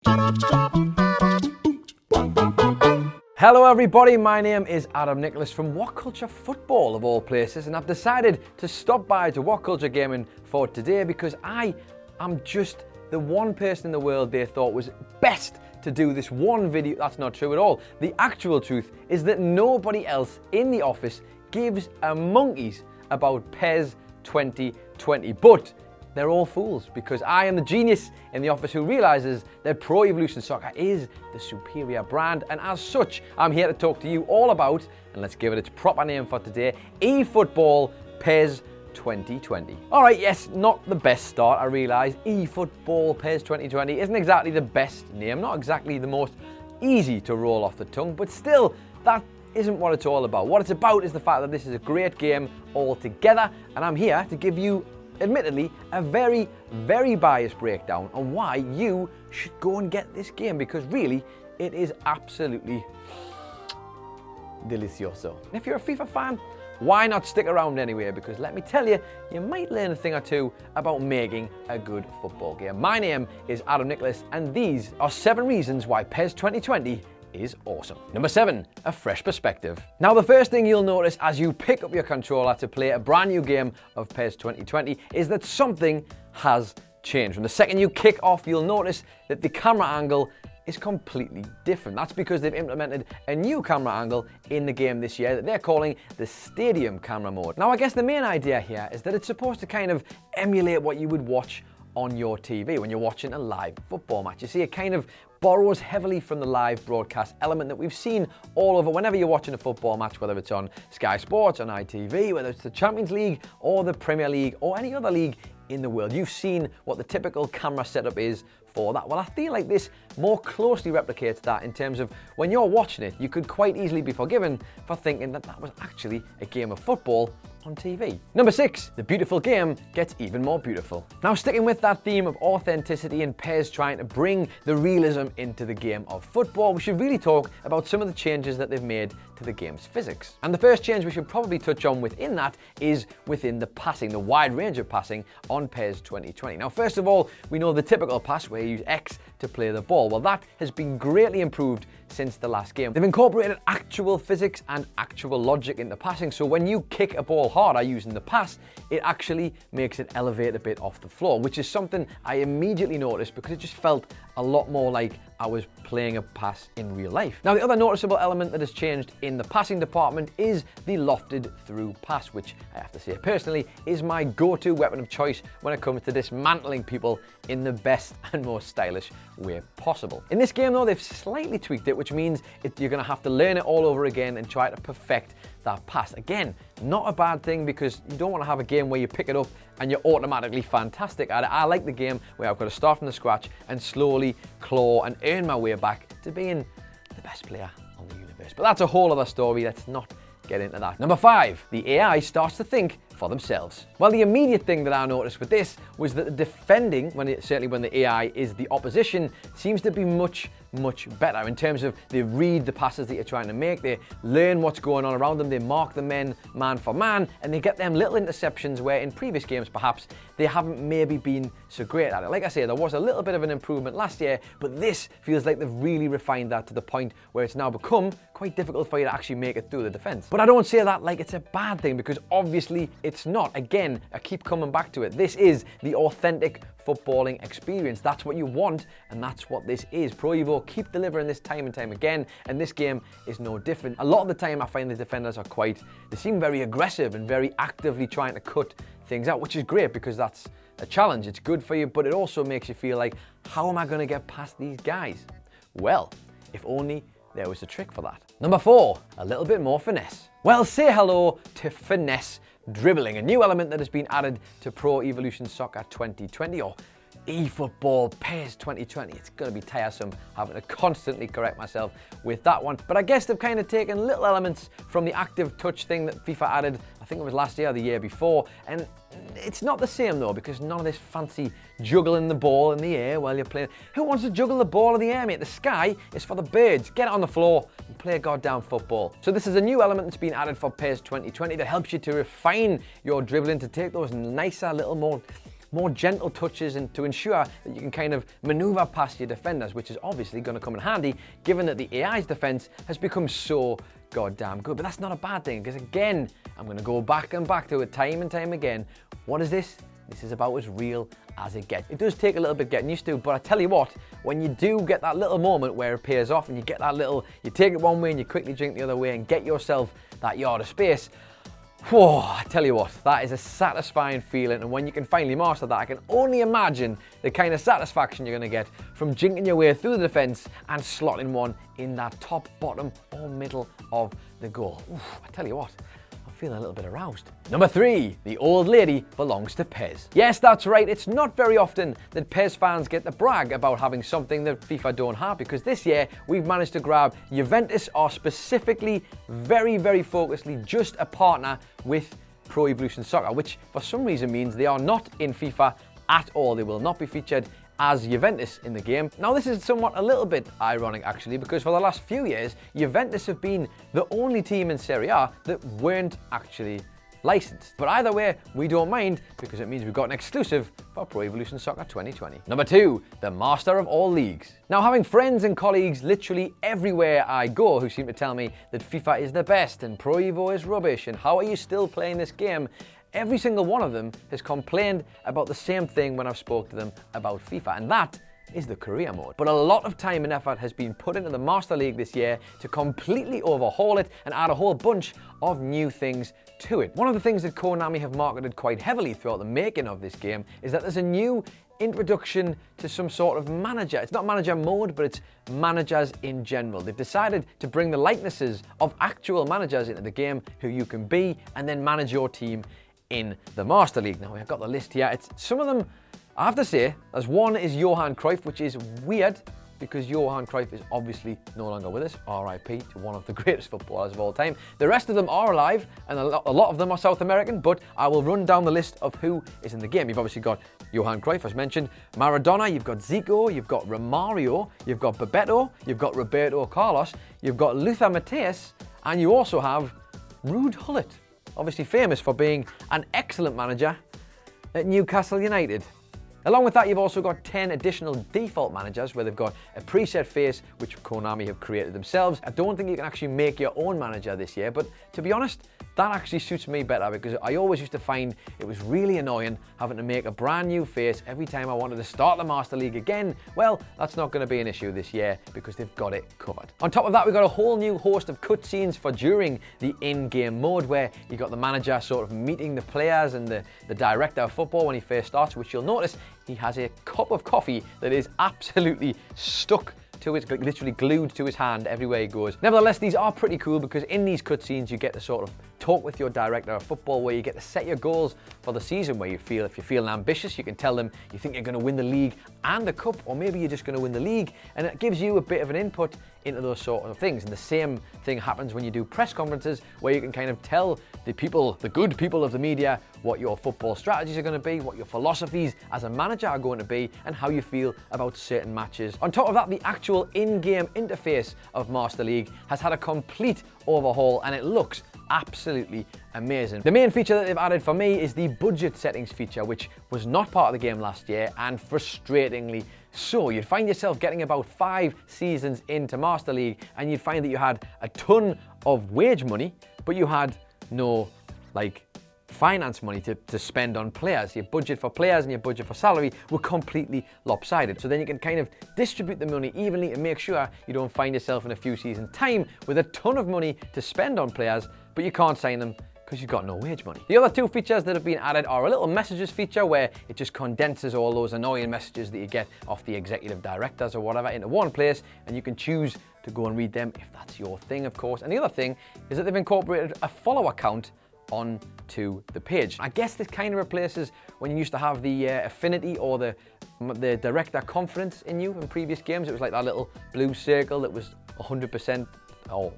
Hello everybody, my name is Adam Nicholas from WhatCulture Football of all places, and I've decided to stop by to WhatCulture Gaming for today because I am just the one person in the world they thought was best to do this one video. That's not true at all. The actual truth is that nobody else in the office gives a monkeys about PES 2020, but they're all fools because I am the genius in the office who realizes that Pro Evolution Soccer is the superior brand, and as such, I'm here to talk to you all about, and let's give it its proper name for today, eFootball PES 2020. All right, yes, not the best start, I realize. eFootball PES 2020 isn't exactly the best name, not exactly the most easy to roll off the tongue, but still, that isn't what it's all about. What it's about is the fact that this is a great game altogether, and I'm here to give you, admittedly, a very, very biased breakdown on why you should go and get this game, because really, it is absolutely delicioso. And if you're a FIFA fan, why not stick around anyway? Because let me tell you, you might learn a thing or two about making a good football game. My name is Adam Nicholas, and these are 7 reasons why PES 2020 is awesome. Number 7, a fresh perspective. Now, the first thing you'll notice as you pick up your controller to play a brand new game of PES 2020 is that something has changed. From the second you kick off, you'll notice that the camera angle is completely different. That's because they've implemented a new camera angle in the game this year that they're calling the Stadium Camera Mode. Now, I guess the main idea here is that it's supposed to kind of emulate what you would watch on your TV when you're watching a live football match. You see, it kind of borrows heavily from the live broadcast element that we've seen all over whenever you're watching a football match, whether it's on Sky Sports, on ITV, whether it's the Champions League or the Premier League or any other league in the world. You've seen what the typical camera setup is for that. Well, I feel like this more closely replicates that in terms of when you're watching it, you could quite easily be forgiven for thinking that that was actually a game of football on TV. Number 6, the beautiful game gets even more beautiful. Now, sticking with that theme of authenticity and PES trying to bring the realism into the game of football, we should really talk about some of the changes that they've made to the game's physics. And the first change we should probably touch on within that is within the passing, the wide range of passing on PES 2020. Now, first of all, we know the typical pass where you use X to play the ball. Well, that has been greatly improved since the last game. They've incorporated actual physics and actual logic into passing, so when you kick a ball harder using the pass, it actually makes it elevate a bit off the floor, which is something I immediately noticed because it just felt a lot more like I was playing a pass in real life. Now, the other noticeable element that has changed in the passing department is the lofted through pass, which I have to say personally is my go-to weapon of choice when it comes to dismantling people in the best and most stylish way possible. In this game though, they've slightly tweaked it, which means you're going to have to learn it all over again and try to perfect that pass. Again, not a bad thing because you don't want to have a game where you pick it up and you're automatically fantastic at it. I like the game where I've got to start from the scratch and slowly claw and earn my way back to being the best player on the universe. But that's a whole other story. Let's not get into that. Number 5, the AI starts to think for themselves. Well, the immediate thing that I noticed with this was that the defending, certainly when the AI is the opposition, seems to be much better in terms of they read the passes that you're trying to make, they learn what's going on around them, they mark the men man for man, and they get them little interceptions where in previous games perhaps they haven't maybe been so great at it. Like I say, there was a little bit of an improvement last year, but this feels like they've really refined that to the point where it's now become quite difficult for you to actually make it through the defense. But I don't say that like it's a bad thing, because obviously it's not. Again, I keep coming back to it. This is the authentic footballing experience. That's what you want, and that's what this is. Pro Evo keep delivering this time and time again, and this game is no different. A lot of the time I find the defenders they seem very aggressive and very actively trying to cut things out, which is great because that's a challenge. It's good for you, but it also makes you feel like, how am I going to get past these guys? Well, if only there was a trick for that. Number 4, a little bit more finesse. Well, say hello to finesse dribbling, a new element that has been added to Pro Evolution Soccer 2020, or eFootball PES 2020. It's going to be tiresome having to constantly correct myself with that one, but I guess they've kind of taken little elements from the active touch thing that FIFA added, I think it was last year or the year before, and it's not the same though, because none of this fancy juggling the ball in the air while you're playing. Who wants to juggle the ball in the air, mate? The sky is for the birds. Get it on the floor and play a goddamn football. So this is a new element that's been added for PES 2020 that helps you to refine your dribbling, to take those nicer, little more more gentle touches and to ensure that you can kind of maneuver past your defenders, which is obviously going to come in handy given that the AI's defense has become so goddamn good. But that's not a bad thing, because again, I'm going to go back and back to it time and time again. What is this? This is about as real as it gets. It does take a little bit getting used to, but I tell you what, when you do get that little moment where it pays off and you get that little, you take it one way and you quickly drink the other way and get yourself that yard of space, whoa, I tell you what, that is a satisfying feeling. And when you can finally master that, I can only imagine the kind of satisfaction you're going to get from jinking your way through the defence and slotting one in that top, bottom or middle of the goal. Oof, I tell you what, feeling a little bit aroused. Number 3, the old lady belongs to PES. Yes, that's right, it's not very often that PES fans get to brag about having something that FIFA don't have, because this year we've managed to grab Juventus, are specifically, very, very focusedly just a partner with Pro Evolution Soccer, which for some reason means they are not in FIFA at all. They will not be featured as Juventus in the game. Now this is somewhat a little bit ironic actually, because for the last few years, Juventus have been the only team in Serie A that weren't actually licensed. But either way, we don't mind, because it means we've got an exclusive for Pro Evolution Soccer 2020. Number 2, the master of all leagues. Now, having friends and colleagues literally everywhere I go who seem to tell me that FIFA is the best and Pro Evo is rubbish and how are you still playing this game, every single one of them has complained about the same thing when I've spoke to them about FIFA, and that is the career mode. But a lot of time and effort has been put into the Master League this year to completely overhaul it and add a whole bunch of new things to it. One of the things that Konami have marketed quite heavily throughout the making of this game is that there's a new introduction to some sort of manager. It's not manager mode, but it's managers in general. They've decided to bring the likenesses of actual managers into the game who you can be and then manage your team in the Master League. Now, I've got the list here. It's some of them, I have to say, as one is Johan Cruyff, which is weird because Johan Cruyff is obviously no longer with us. RIP to one of the greatest footballers of all time. The rest of them are alive, and a lot of them are South American, but I will run down the list of who is in the game. You've obviously got Johan Cruyff, as mentioned, Maradona, you've got Zico, you've got Romario, you've got Bebeto, you've got Roberto Carlos, you've got Lothar Matthäus, and you also have Ruud Gullit, obviously famous for being an excellent manager at Newcastle United. Along with that, you've also got 10 additional default managers where they've got a preset face, which Konami have created themselves. I don't think you can actually make your own manager this year, but to be honest, that actually suits me better because I always used to find it was really annoying having to make a brand new face every time I wanted to start the Master League again. Well, that's not going to be an issue this year because they've got it covered. On top of that, we've got a whole new host of cutscenes for during the in-game mode where you got the manager sort of meeting the players and the director of football when he first starts, which you'll notice he has a cup of coffee that is absolutely stuck to his, literally glued to his hand everywhere he goes. Nevertheless, these are pretty cool because in these cutscenes you get to sort of talk with your director of football, where you get to set your goals for the season, where if you're feeling ambitious, you can tell them you think you're going to win the league and a cup, or maybe you're just going to win the league, and it gives you a bit of an input into those sort of things. And the same thing happens when you do press conferences, where you can kind of tell the people, the good people of the media, what your football strategies are going to be, what your philosophies as a manager are going to be, and how you feel about certain matches. On top of that, the actual in-game interface of Master League has had a complete overhaul, and it looks absolutely amazing. The main feature that they've added for me is the budget settings feature, which was not part of the game last year, and frustratingly so. You'd find yourself getting about 5 seasons into Master League and you'd find that you had a ton of wage money, but you had no finance money to spend on players. Your budget for players and your budget for salary were completely lopsided. So then you can kind of distribute the money evenly and make sure you don't find yourself in a few seasons' time with a ton of money to spend on players, but you can't sign them because you've got no wage money. The other 2 features that have been added are a little messages feature where it just condenses all those annoying messages that you get off the executive directors or whatever into one place, and you can choose to go and read them if that's your thing, of course. And the other thing is that they've incorporated a follower count onto the page. I guess this kind of replaces when you used to have the affinity or the director confidence in you in previous games. It was like that little blue circle that was 100% or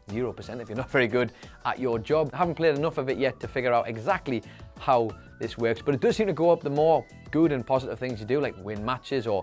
0% if you're not very good at your job. I haven't played enough of it yet to figure out exactly how this works, but it does seem to go up the more good and positive things you do, like win matches or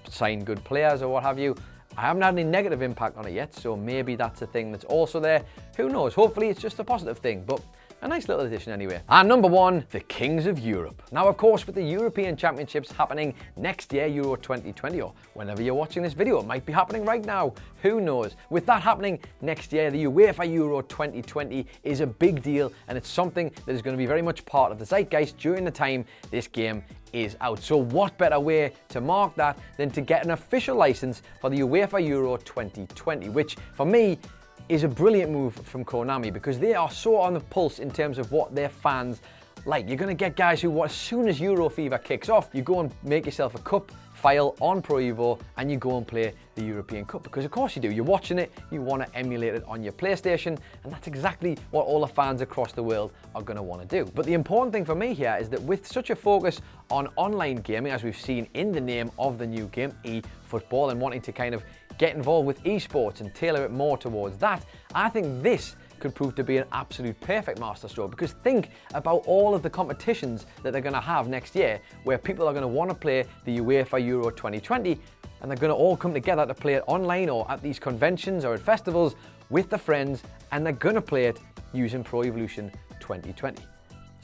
sign good players or what have you. I haven't had any negative impact on it yet, so maybe that's a thing that's also there. Who knows? Hopefully it's just a positive thing, but A nice little addition anyway. And number 1, the Kings of Europe. Now, of course, with the European Championships happening next year, Euro 2020, or whenever you're watching this video, it might be happening right now. Who knows? With that happening next year, the UEFA Euro 2020 is a big deal, and it's something that is going to be very much part of the zeitgeist during the time this game is out. So what better way to mark that than to get an official license for the UEFA Euro 2020, which for me is a brilliant move from Konami, because they are so on the pulse in terms of what their fans like. You're going to get guys who, as soon as Euro Fever kicks off, you go and make yourself a cup file on Pro Evo and you go and play the European Cup, because of course you do. You're watching it, you want to emulate it on your PlayStation, and that's exactly what all the fans across the world are going to want to do. But the important thing for me here is that with such a focus on online gaming, as we've seen in the name of the new game, eFootball, and wanting to kind of get involved with esports and tailor it more towards that, I think this could prove to be an absolute perfect masterstroke, because think about all of the competitions that they're going to have next year, where people are going to want to play the UEFA Euro 2020, and they're going to all come together to play it online or at these conventions or at festivals with their friends, and they're going to play it using Pro Evolution 2020.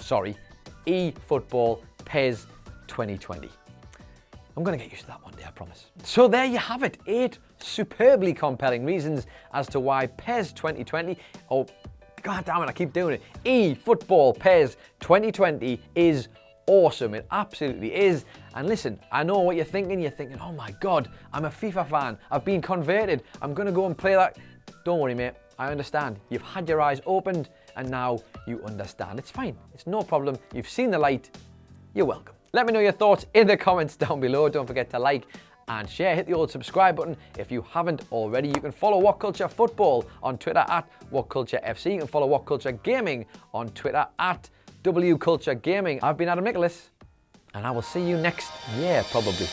Sorry, eFootball PES 2020. I'm going to get used to that one day, I promise. So there you have it, 8 superbly compelling reasons as to why PES 2020, oh, god damn it, I keep doing it, eFootball PES 2020 is awesome. It absolutely is. And listen, I know what you're thinking. You're thinking, oh my god, I'm a FIFA fan. I've been converted. I'm going to go and play that. Don't worry, mate. I understand. You've had your eyes opened and now you understand. It's fine. It's no problem. You've seen the light. You're welcome. Let me know your thoughts in the comments down below. Don't forget to like and share. Hit the old subscribe button if you haven't already. You can follow WhatCulture Football on Twitter at WhatCultureFC. You can follow WhatCulture Gaming on Twitter at WCulture Gaming. I've been Adam Nicholas, and I will see you next year, probably.